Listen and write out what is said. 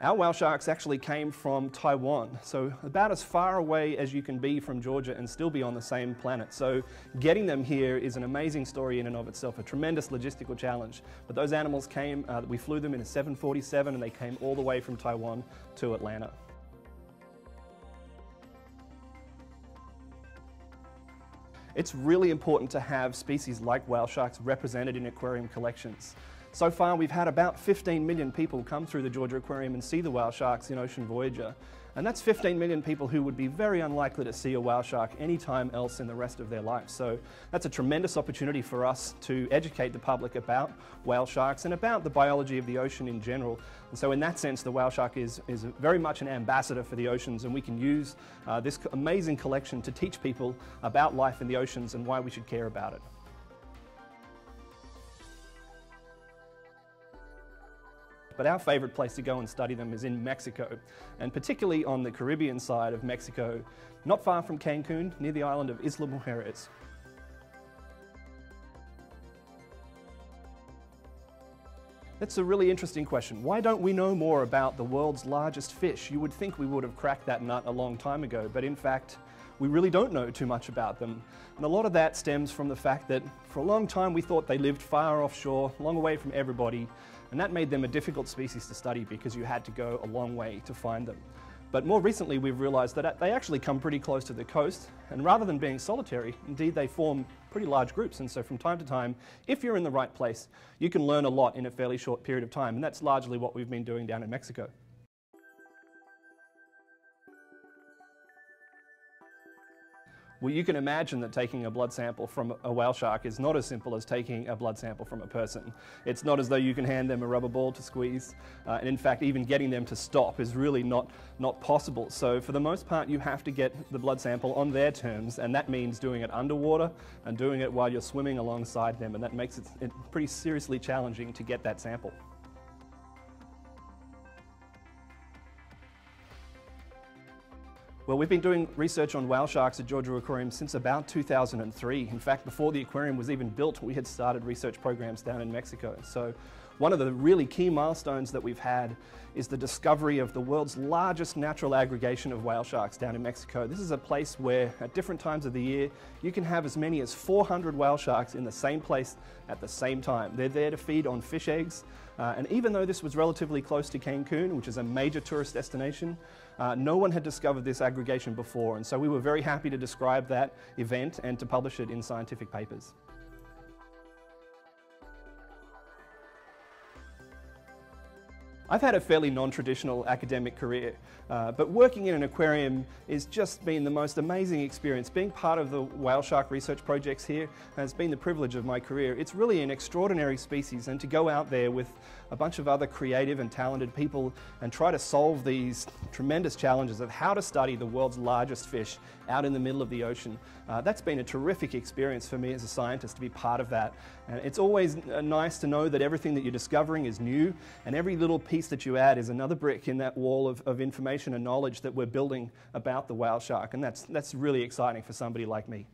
Our whale sharks actually came from Taiwan, so about as far away as you can be from Georgia and still be on the same planet. So getting them here is an amazing story in and of itself, a tremendous logistical challenge. But those animals came, we flew them in a 747 and they came all the way from Taiwan to Atlanta. It's really important to have species like whale sharks represented in aquarium collections. So far we've had about 15 million people come through the Georgia Aquarium and see the whale sharks in Ocean Voyager. And that's 15 million people who would be very unlikely to see a whale shark anytime else in the rest of their life. So that's a tremendous opportunity for us to educate the public about whale sharks and about the biology of the ocean in general. And so in that sense, the whale shark is very much an ambassador for the oceans, and we can use this amazing collection to teach people about life in the oceans and why we should care about it. But our favourite place to go and study them is in Mexico, and particularly on the Caribbean side of Mexico, not far from Cancun, near the island of Isla Mujeres. That's a really interesting question. Why don't we know more about the world's largest fish? You would think we would have cracked that nut a long time ago, but in fact, we really don't know too much about them. And a lot of that stems from the fact that for a long time we thought they lived far offshore, long away from everybody, and that made them a difficult species to study because you had to go a long way to find them. But more recently we've realized that they actually come pretty close to the coast, and rather than being solitary, indeed they form pretty large groups. And so from time to time, if you're in the right place, you can learn a lot in a fairly short period of time, and that's largely what we've been doing down in Mexico. Well, you can imagine that taking a blood sample from a whale shark is not as simple as taking a blood sample from a person. It's not as though you can hand them a rubber ball to squeeze, and in fact even getting them to stop is really not possible. So for the most part you have to get the blood sample on their terms, and that means doing it underwater and doing it while you're swimming alongside them, and that makes it pretty seriously challenging to get that sample. Well, we've been doing research on whale sharks at Georgia Aquarium since about 2003. In fact, before the aquarium was even built, we had started research programs down in Mexico. So one of the really key milestones that we've had is the discovery of the world's largest natural aggregation of whale sharks down in Mexico. This is a place where at different times of the year you can have as many as 400 whale sharks in the same place at the same time. They're there to feed on fish eggs, and even though this was relatively close to Cancun, which is a major tourist destination, no one had discovered this aggregation before, and so we were very happy to describe that event and to publish it in scientific papers. I've had a fairly non-traditional academic career, but working in an aquarium has just been the most amazing experience. Being part of the whale shark research projects here has been the privilege of my career. It's really an extraordinary species, and to go out there with a bunch of other creative and talented people and try to solve these tremendous challenges of how to study the world's largest fish out in the middle of the ocean, that's been a terrific experience for me as a scientist to be part of that. And it's always nice to know that everything that you're discovering is new, and every little piece that you add is another brick in that wall of information and knowledge that we're building about the whale shark, and that's really exciting for somebody like me.